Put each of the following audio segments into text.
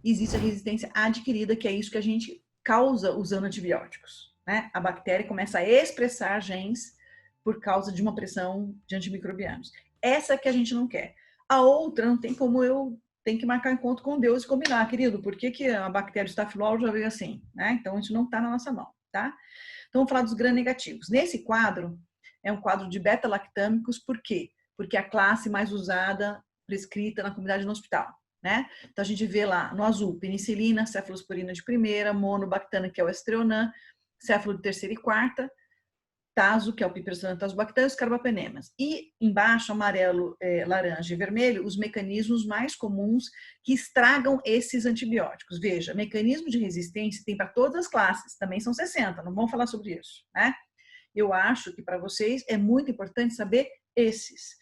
existe a resistência adquirida, que é isso que a gente causa usando antibióticos, né? A bactéria começa a expressar genes por causa de uma pressão de antimicrobianos. Essa que a gente não quer. A outra não tem como eu tenho que marcar encontro com Deus e combinar, querido, por que a bactéria Staphylococcus já veio assim, né? Então, isso não está na nossa mão, tá? Então, vamos falar dos gram-negativos. Nesse quadro, é um quadro de beta-lactâmicos, por quê? Porque é a classe mais usada, prescrita na comunidade no hospital, né? Então, a gente vê lá no azul, penicilina, cefalosporina de primeira, monobactana, que é o Estreonan, céfalo de terceira e quarta, taso, que é o piperacillina tazobactam, e os carbapenemas. E embaixo, amarelo, laranja e vermelho, os mecanismos mais comuns que estragam esses antibióticos. Veja, mecanismo de resistência tem para todas as classes, também são 60, não vamos falar sobre isso, né? Eu acho que para vocês é muito importante saber esses,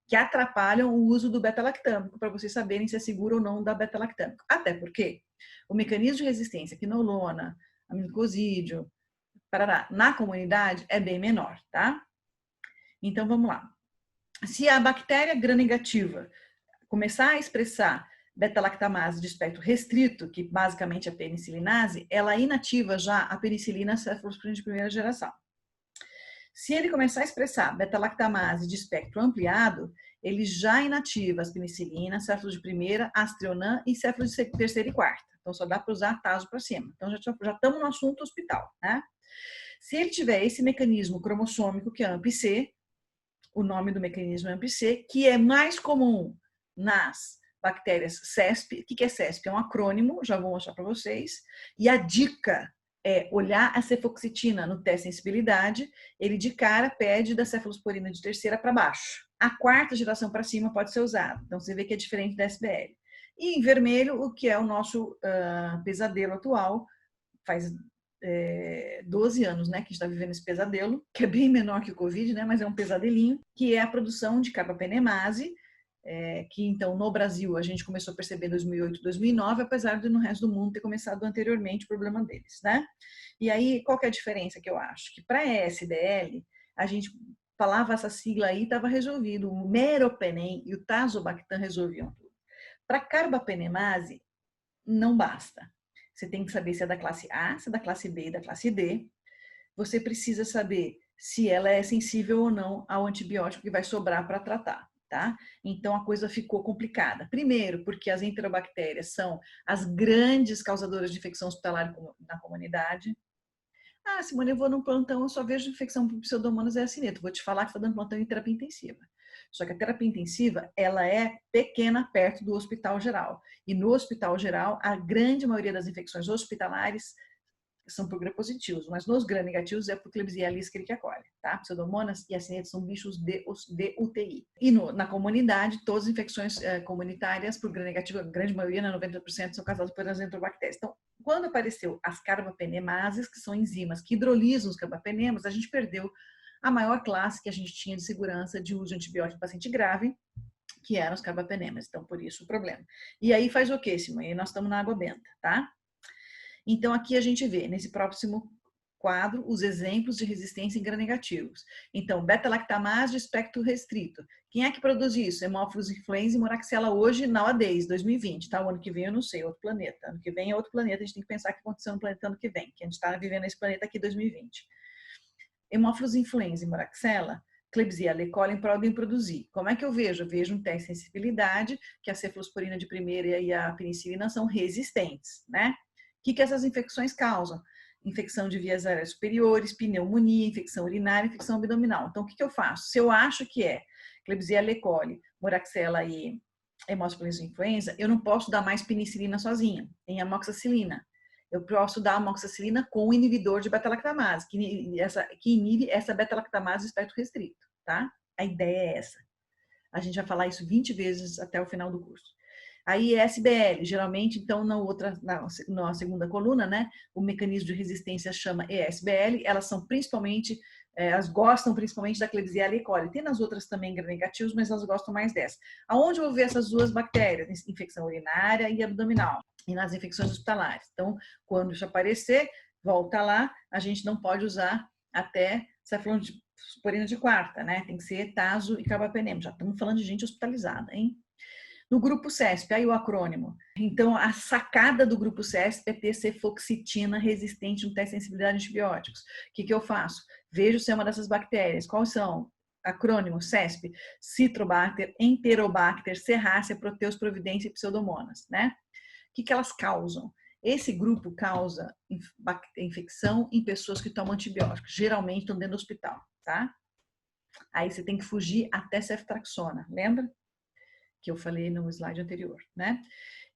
que atrapalham o uso do beta-lactâmico, para vocês saberem se é seguro ou não dar beta-lactâmico. Até porque o mecanismo de resistência, quinolona, aminocosídeo, parará, na comunidade é bem menor, tá? Então, vamos lá. Se a bactéria gram-negativa começar a expressar beta-lactamase de espectro restrito, que basicamente é a penicilinase, ela inativa já a penicilina cefalosporina de primeira geração. Se ele começar a expressar beta-lactamase de espectro ampliado, ele já inativa as penicilinas, céfalos de primeira, Astreonan e céfalos de terceira e quarta. Então, só dá para usar taso para cima. Então, já estamos no assunto hospital, né? Se ele tiver esse mecanismo cromossômico, que é AMP-C, o nome do mecanismo é AMP-C, que é mais comum nas bactérias CESP. O que é CESP? É um acrônimo, já vou mostrar para vocês. E a dica é olhar a cefoxitina no teste de sensibilidade, ele de cara pede da cefalosporina de terceira para baixo. A quarta geração para cima pode ser usada. Então, você vê que é diferente da SBL. E em vermelho, o que é o nosso pesadelo atual, faz 12 anos, né, que a gente está vivendo esse pesadelo, que é bem menor que o Covid, né, mas é um pesadelinho, que é a produção de carbapenemase, que então no Brasil a gente começou a perceber em 2008, 2009, apesar de no resto do mundo ter começado anteriormente o problema deles, né? E aí, qual que é a diferença que eu acho? Que para SDL, a gente falava essa sigla aí, estava resolvido, o meropenem e o tazobactam resolviam tudo. Para carbapenemase, não basta. Você tem que saber se é da classe A, se é da classe B e da classe D. Você precisa saber se ela é sensível ou não ao antibiótico que vai sobrar para tratar, tá? Então a coisa ficou complicada. Primeiro, porque as enterobactérias são as grandes causadoras de infecção hospitalar na comunidade. Ah, Simone, eu vou num plantão, eu só vejo infecção por pseudomonas e acineto. Vou te falar que está dando plantão em terapia intensiva. Só que a terapia intensiva, ela é pequena perto do hospital geral. E no hospital geral, a grande maioria das infecções hospitalares são por gram-positivos, mas nos gram-negativos é por Klebsiella escherichia coli, tá? Pseudomonas e acinetos são bichos de UTI. E na comunidade, todas as infecções comunitárias por gram-negativo, a grande maioria, 90%, são causadas por enterobactérias. Então, quando apareceu as carbapenemases, que são enzimas que hidrolisam os carbapenemas, a gente perdeu a maior classe que a gente tinha de segurança de uso de antibiótico em paciente grave, que eram os carbapenemas. Então, por isso o problema. E aí faz o quê, Simone? Nós estamos na água benta, tá? Então, aqui a gente vê, nesse próximo quadro, os exemplos de resistência em gram-negativos. Então, beta-lactamase de espectro restrito. Quem é que produz isso? Haemophilus influenzae e Moraxella hoje, nowadays, 2020, tá? O ano que vem eu não sei, outro planeta. Ano que vem é outro planeta, a gente tem que pensar o que aconteceu no planeta ano que vem, que a gente está vivendo esse planeta aqui em 2020. Haemophilus influenzae e Moraxella, Klebsiella e coli podem produzir. Como é que eu vejo? Eu vejo um teste de sensibilidade, que a cefalosporina de primeira e a penicilina são resistentes, né? O que essas infecções causam? Infecção de vias aéreas superiores, pneumonia, infecção urinária, infecção abdominal. Então, o que eu faço? Se eu acho que é Klebsiella e coli, Moraxella e Haemophilus influenza, eu não posso dar mais penicilina sozinha, em amoxicilina. Eu posso dar amoxicilina com inibidor de beta-lactamase, que inibe essa beta-lactamase de espectro restrito, tá? A ideia é essa. A gente vai falar isso 20 vezes até o final do curso. Aí SBL, geralmente, então, na segunda coluna, né, o mecanismo de resistência chama ESBL, elas são principalmente, elas gostam principalmente da Klebsiella e coli. Tem nas outras também gram-negativos, mas elas gostam mais dessa. Aonde eu vou ver essas duas bactérias? Infecção urinária e abdominal, e nas infecções hospitalares. Então, quando isso aparecer, volta lá, a gente não pode usar até cefalosporina de quarta, né? Tem que ser taso e carbapenema. Já estamos falando de gente hospitalizada, hein? No grupo CESP, aí o acrônimo. Então, a sacada do grupo CESP é ter cefoxitina resistente no teste de sensibilidade a antibióticos. O que eu faço? Vejo se é uma dessas bactérias. Quais são? Acrônimo CESP, Citrobacter, Enterobacter, Serrácea, Proteus, Providência e Pseudomonas, né? O que elas causam? Esse grupo causa infecção em pessoas que tomam antibióticos, geralmente estão dentro do hospital, tá? Aí você tem que fugir até ceftraxona, lembra? Que eu falei no slide anterior, né?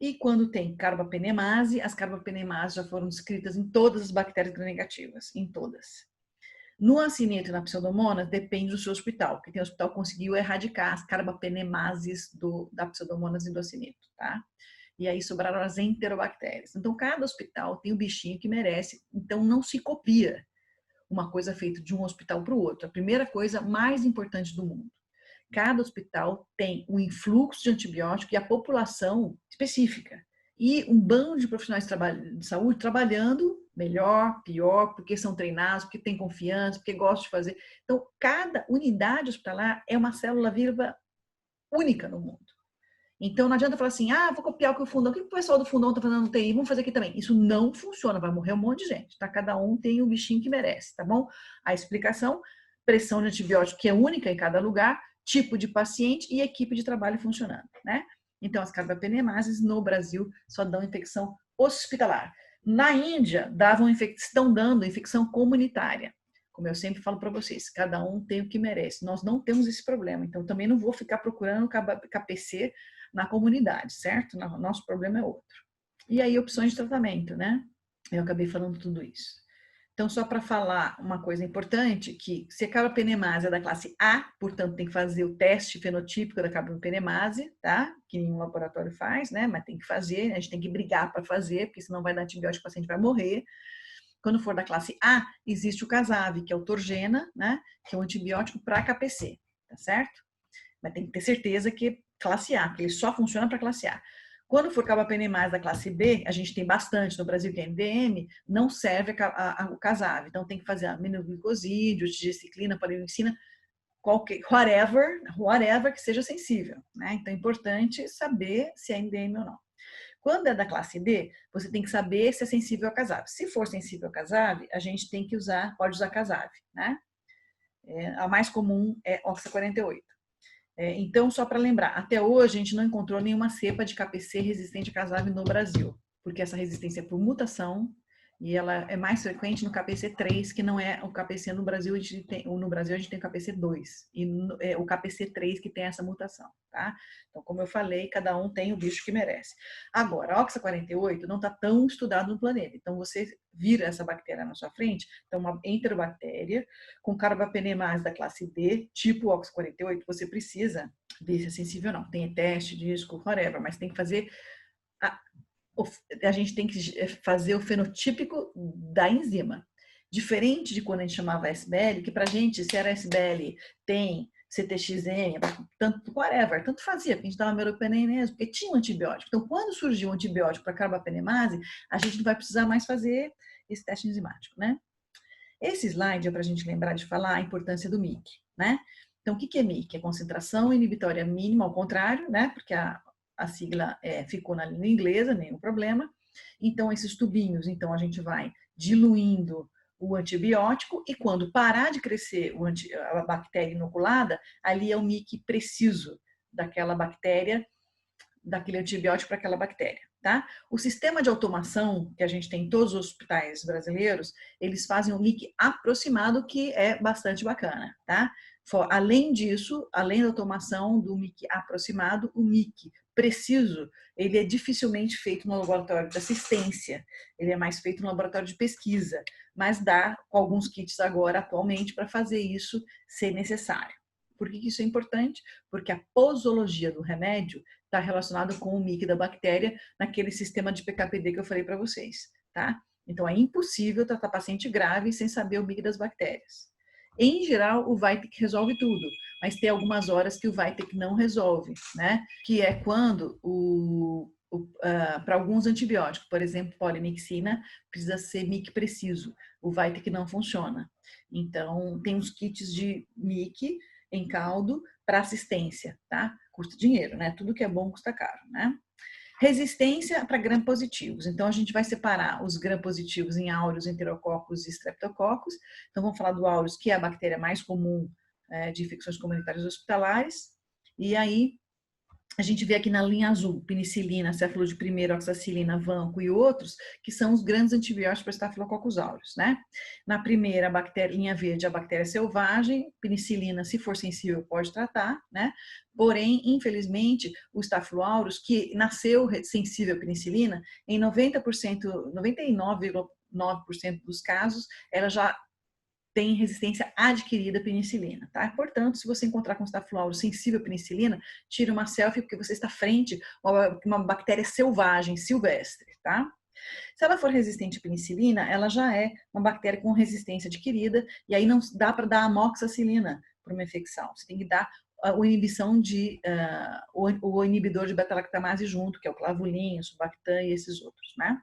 E quando tem carbapenemase, as carbapenemases já foram descritas em todas as bactérias gram-negativas, em todas. No acinito e na pseudomonas, depende do seu hospital, porque tem hospital que conseguiu erradicar as carbapenemases da pseudomonas e do acinito, tá? E aí sobraram as enterobactérias. Então, cada hospital tem o bichinho que merece, então não se copia uma coisa feita de um hospital para o outro. A primeira coisa mais importante do mundo. Cada hospital tem um influxo de antibiótico e a população específica. E um bando de profissionais de saúde trabalhando melhor, pior, porque são treinados, porque têm confiança, porque gostam de fazer. Então, cada unidade hospitalar é uma célula viva única no mundo. Então, não adianta falar assim, vou copiar o que o fundão, o que o pessoal do fundão está fazendo no TI, vamos fazer aqui também. Isso não funciona, vai morrer um monte de gente, tá? Cada um tem o bichinho que merece, tá bom? A explicação, pressão de antibiótico que é única em cada lugar, tipo de paciente e equipe de trabalho funcionando, né? Então, as carbapenemases no Brasil só dão infecção hospitalar. Na Índia, estão dando infecção comunitária. Como eu sempre falo para vocês, cada um tem o que merece. Nós não temos esse problema, então também não vou ficar procurando KPC na comunidade, certo? Nosso problema é outro. E aí, opções de tratamento, né? Eu acabei falando tudo isso. Então, só para falar uma coisa importante, que se a carbapenemase é da classe A, portanto, tem que fazer o teste fenotípico da carbapenemase, tá? Que nenhum laboratório faz, né? Mas tem que fazer, a gente tem que brigar para fazer, porque senão vai dar antibiótico, o paciente vai morrer. Quando for da classe A, existe o Casav, que é o Torgena, né? Que é um antibiótico para KPC, tá certo? Mas tem que ter certeza que é classe A, porque ele só funciona para classe A. Quando for carbapenemase da classe B, a gente tem bastante no Brasil, que é MDM, não serve o Casav. Então tem que fazer aminoglicosídeo, digiciclina, palinicina, whatever que seja sensível, né? Então é importante saber se é MDM ou não. Quando é da classe D, você tem que saber se é sensível ao Casav. Se for sensível ao Casav, a gente tem que pode usar Casav, né? A mais comum é Oxa 48. Então, só para lembrar, até hoje a gente não encontrou nenhuma cepa de KPC resistente a Casav no Brasil, porque essa resistência é por mutação e ela é mais frequente no KPC3, que não é o KPC no Brasil, no Brasil a gente tem o KPC2 e o KPC3 que tem essa mutação, tá? Então, como eu falei, cada um tem o bicho que merece. Agora, a Oxa 48 não está tão estudado no planeta, então você vira essa bactéria na sua frente, então uma enterobactéria com carbapenemase da classe D, tipo Oxa 48, você precisa ver se é sensível ou não. Tem teste, disco, whatever, mas tem que fazer a gente tem que fazer o fenotípico da enzima. Diferente de quando a gente chamava SBL, que pra gente, se era SBL, tem CTXN, tanto whatever, tanto fazia, porque a gente dava meropenem mesmo, porque tinha um antibiótico. Então, quando surgiu um antibiótico para carbapenemase, a gente não vai precisar mais fazer esse teste enzimático, né? Esse slide é para a gente lembrar de falar a importância do MIC, né? Então, o que é MIC? É concentração inibitória mínima, ao contrário, né? Porque a sigla ficou na língua inglesa, nenhum problema. Então, esses tubinhos, então a gente vai diluindo o antibiótico e quando parar de crescer a bactéria inoculada, ali é o MIC preciso daquela bactéria, daquele antibiótico para aquela bactéria, tá? O sistema de automação que a gente tem em todos os hospitais brasileiros, eles fazem um MIC aproximado que é bastante bacana, tá? Além disso, além da automação do MIC aproximado, o MIC preciso, ele é dificilmente feito no laboratório de assistência, ele é mais feito no laboratório de pesquisa, mas dá com alguns kits agora, atualmente, para fazer isso ser necessário. Por que isso é importante? Porque a posologia do remédio está relacionado com o MIC da bactéria naquele sistema de PKPD que eu falei para vocês, tá? Então, é impossível tratar paciente grave sem saber o MIC das bactérias. Em geral, o Vitek resolve tudo, mas tem algumas horas que o Vitek não resolve, né? Que é quando para alguns antibióticos, por exemplo, polimixina, precisa ser MIC preciso. O Vitek não funciona. Então, tem uns kits de MIC em caldo para assistência, tá? custa dinheiro, né? Tudo que é bom custa caro, né? Resistência para gram-positivos. Então, a gente vai separar os gram-positivos em áureos, enterococos e streptococos. Então, vamos falar do áureos, que é a bactéria mais comum de infecções comunitárias hospitalares. E aí, a gente vê aqui na linha azul, penicilina, céfalo de primeira, oxacilina, vanco e outros, que são os grandes antibióticos para estafilococcus aureus, né? Na primeira, a bactéria, linha verde, a bactéria selvagem, penicilina, se for sensível, pode tratar, né? Porém, infelizmente, o Staphylo aureus, que nasceu sensível à penicilina, em 90%, 99,9% dos casos, ela já tem resistência adquirida à penicilina, tá? Portanto, se você encontrar com Staphylo aureus sensível à penicilina, tire uma selfie porque você está frente a uma bactéria selvagem, silvestre, tá? Se ela for resistente à penicilina, ela já é uma bactéria com resistência adquirida e aí não dá para dar amoxicilina para uma infecção. Você tem que dar a inibição o inibidor de beta-lactamase junto, que é o clavulin, o Subactam e esses outros, né?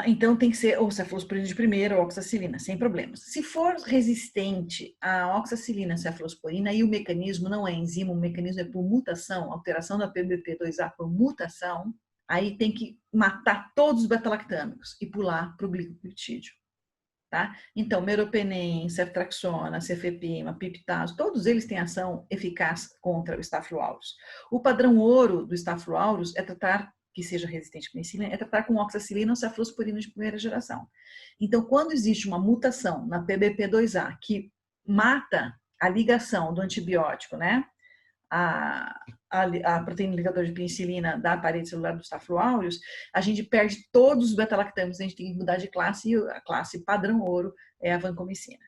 Então tem que ser ou cefalosporina de primeira ou oxacilina, sem problemas. Se for resistente à oxacilina, cefalosporina, aí o mecanismo não é enzima, o mecanismo é por mutação, alteração da PBP2A por mutação, aí tem que matar todos os beta-lactâmicos e pular para o glicopeptídeo. Tá? Então, meropenem, ceftraxona, cefepima, piptase, todos eles têm ação eficaz contra o Staphylo aureus. O padrão ouro do Staphylo aureus é tratar que seja resistente à penicilina, é tratar com oxacilina ou cefalosporina de primeira geração. Então, quando existe uma mutação na PBP2A que mata a ligação do antibiótico, né, a proteína ligadora de penicilina da parede celular do Staphylo aureus, a gente perde todos os beta-lactâmicos, a gente tem que mudar de classe, e a classe padrão ouro é a vancomicina.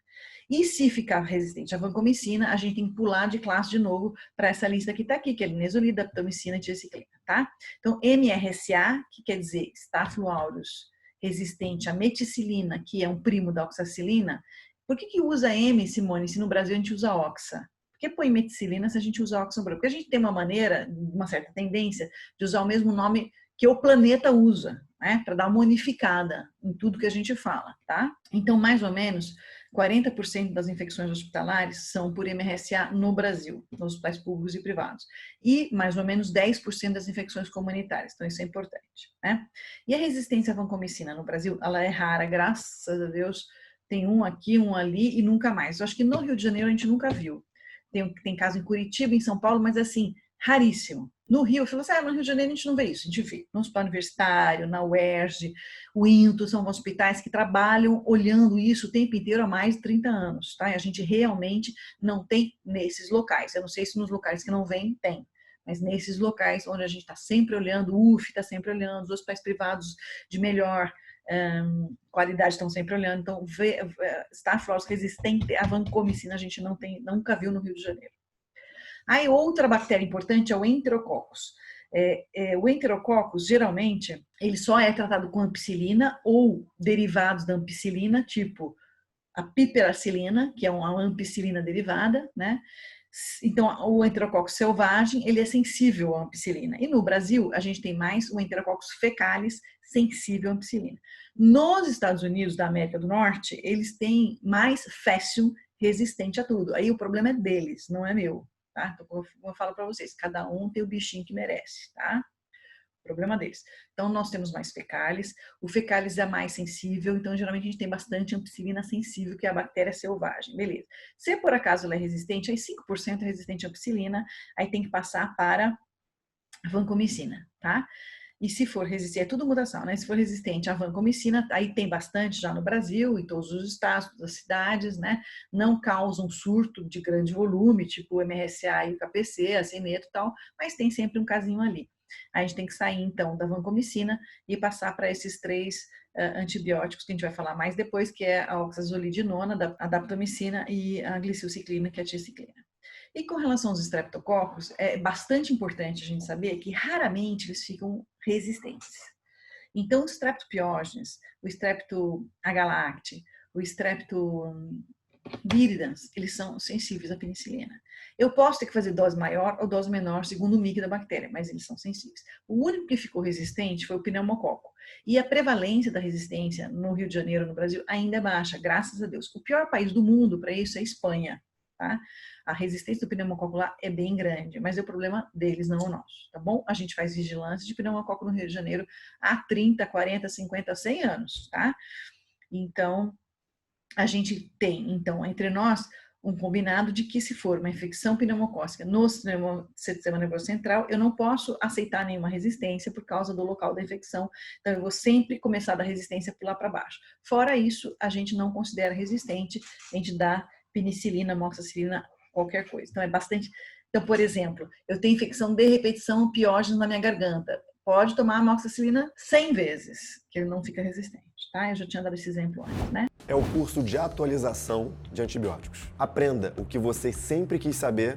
E se ficar resistente à vancomicina, a gente tem que pular de classe de novo para essa lista que está aqui, que é linezolida, daptomicina e tiaciclina, tá? Então, MRSA, que quer dizer Staphylo aureus resistente à meticilina, que é um primo da oxacilina. Por que usa M, Simone, se no Brasil a gente usa oxa? Por que põe meticilina se a gente usa oxa? Porque a gente tem uma maneira, uma certa tendência, de usar o mesmo nome que o planeta usa, né? Para dar uma unificada em tudo que a gente fala, tá? Então, mais ou menos, 40% das infecções hospitalares são por MRSA no Brasil, nos hospitais públicos e privados. E mais ou menos 10% das infecções comunitárias. Então, isso é importante, né? E a resistência à vancomicina no Brasil, ela é rara, graças a Deus. Tem um aqui, um ali e nunca mais. Eu acho que no Rio de Janeiro a gente nunca viu. Tem caso em Curitiba, em São Paulo, mas assim, raríssimo. No Rio, eu falo assim, no Rio de Janeiro a gente não vê isso, a gente vê no Hospital Universitário, na UERJ, o INTO, são hospitais que trabalham olhando isso o tempo inteiro há mais de 30 anos, tá? E a gente realmente não tem nesses locais. Eu não sei se nos locais que não vem, tem. Mas nesses locais onde a gente está sempre olhando, o UF está sempre olhando, os hospitais privados de melhor qualidade estão sempre olhando. Então, Staphylo aureus resistente à vancomicina a gente não tem, nunca viu no Rio de Janeiro. Aí, outra bactéria importante é o Enterococcus. O Enterococcus, geralmente, ele só é tratado com ampicilina ou derivados da ampicilina, tipo a piperacilina, que é uma ampicilina derivada, né? Então, o Enterococcus selvagem, ele é sensível à ampicilina. E no Brasil, a gente tem mais o Enterococcus fecalis, sensível à ampicilina. Nos Estados Unidos da América do Norte, eles têm mais Faecium resistente a tudo. Aí o problema é deles, não é meu. Tá? Então, como eu falo para vocês, cada um tem o bichinho que merece, tá? Problema deles. Então, nós temos mais fecalis. O fecalis é mais sensível, então, geralmente, a gente tem bastante ampicilina sensível, que é a bactéria selvagem. Beleza. Se por acaso ela é resistente, aí 5% é resistente à ampicilina, aí tem que passar para a vancomicina, tá? E se for resistente, é tudo mutação, né? Se for resistente à vancomicina, aí tem bastante já no Brasil, em todos os estados, todas as cidades, né? Não causa um surto de grande volume, tipo o MRSA e o KPC, a Cineto e tal, mas tem sempre um casinho ali. A gente tem que sair, então, da vancomicina e passar para esses 3 antibióticos que a gente vai falar mais depois, que é a oxazolidinona, a daptomicina e a glicilciclina, que é a tiaciclina. E com relação aos estreptococos, é bastante importante a gente saber que raramente eles ficam resistentes. Então, os streptopiógenes, o strepto agalacti, o strepto viridans, eles são sensíveis à penicilina. Eu posso ter que fazer dose maior ou dose menor, segundo o MIC da bactéria, mas eles são sensíveis. O único que ficou resistente foi o pneumococo. E a prevalência da resistência no Rio de Janeiro, no Brasil, ainda é baixa, graças a Deus. O pior país do mundo para isso é a Espanha. tá? A resistência do pneumococo lá é bem grande, mas é o problema deles, não o nosso, tá bom? A gente faz vigilância de pneumococo no Rio de Janeiro há 30, 40, 50, 100 anos, tá? Então, a gente tem, então, entre nós, um combinado de que se for uma infecção pneumocócica no sistema nervoso central, eu não posso aceitar nenhuma resistência por causa do local da infecção, então eu vou sempre começar da resistência por lá para baixo. Fora isso, a gente não considera resistente, a gente dá penicilina, amoxicilina, qualquer coisa. Então é bastante... Então, por exemplo, eu tenho infecção de repetição opiógena na minha garganta, pode tomar amoxicilina 100 vezes, que ele não fica resistente, tá? Eu já tinha dado esse exemplo antes, né? É o curso de atualização de antibióticos. Aprenda o que você sempre quis saber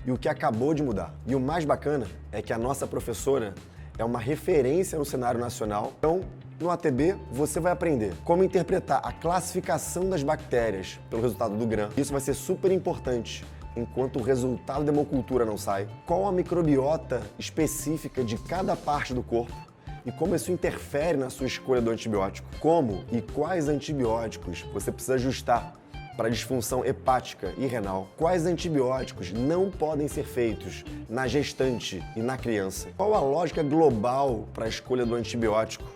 e o que acabou de mudar. E o mais bacana é que a nossa professora é uma referência no cenário nacional. Então, no ATB, você vai aprender como interpretar a classificação das bactérias pelo resultado do GRAM. Isso vai ser super importante enquanto o resultado da hemocultura não sai. Qual a microbiota específica de cada parte do corpo e como isso interfere na sua escolha do antibiótico. Como e quais antibióticos você precisa ajustar para a disfunção hepática e renal. Quais antibióticos não podem ser feitos na gestante e na criança. Qual a lógica global para a escolha do antibiótico,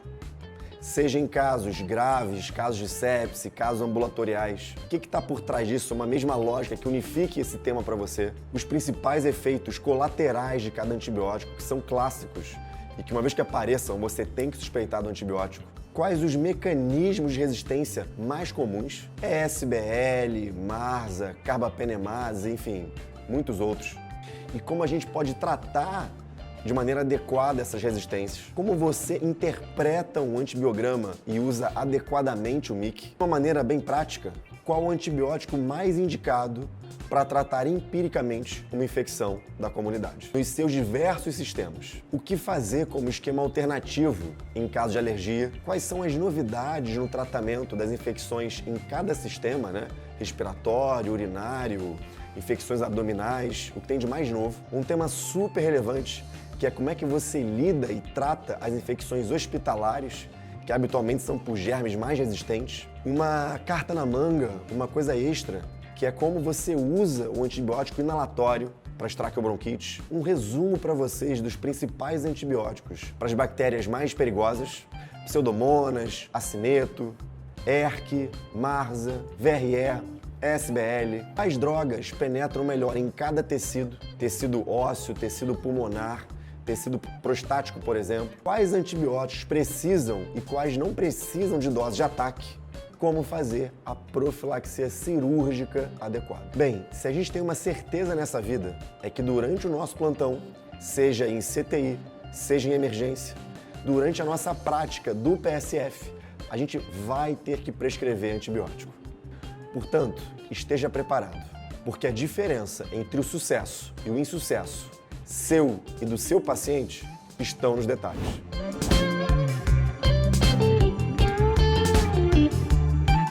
seja em casos graves, casos de sepse, casos ambulatoriais. O que está por trás disso? Uma mesma lógica que unifique esse tema para você. Os principais efeitos colaterais de cada antibiótico, que são clássicos, e que uma vez que apareçam, você tem que suspeitar do antibiótico. Quais os mecanismos de resistência mais comuns? ESBL, MARSA, carbapenemase, enfim, muitos outros. E como a gente pode tratar de maneira adequada essas resistências. Como você interpreta um antibiograma e usa adequadamente o MIC. De uma maneira bem prática, qual o antibiótico mais indicado para tratar empiricamente uma infecção da comunidade, nos seus diversos sistemas. O que fazer como esquema alternativo em caso de alergia? Quais são as novidades no tratamento das infecções em cada sistema, né? Respiratório, urinário, infecções abdominais, o que tem de mais novo. Um tema super relevante, que é como é que você lida e trata as infecções hospitalares, que habitualmente são por germes mais resistentes. Uma carta na manga, uma coisa extra, que é como você usa o antibiótico inalatório para as traqueobronquites. Um resumo para vocês dos principais antibióticos para as bactérias mais perigosas, pseudomonas, acineto, ERC, MARSA, VRE, SBL. As drogas penetram melhor em cada tecido, tecido ósseo, tecido pulmonar, tecido prostático, por exemplo. Quais antibióticos precisam e quais não precisam de dose de ataque. Como fazer a profilaxia cirúrgica adequada. Bem, se a gente tem uma certeza nessa vida, é que durante o nosso plantão, seja em CTI, seja em emergência, durante a nossa prática do PSF, a gente vai ter que prescrever antibiótico. Portanto, esteja preparado, porque a diferença entre o sucesso e o insucesso, seu e do seu paciente, estão nos detalhes.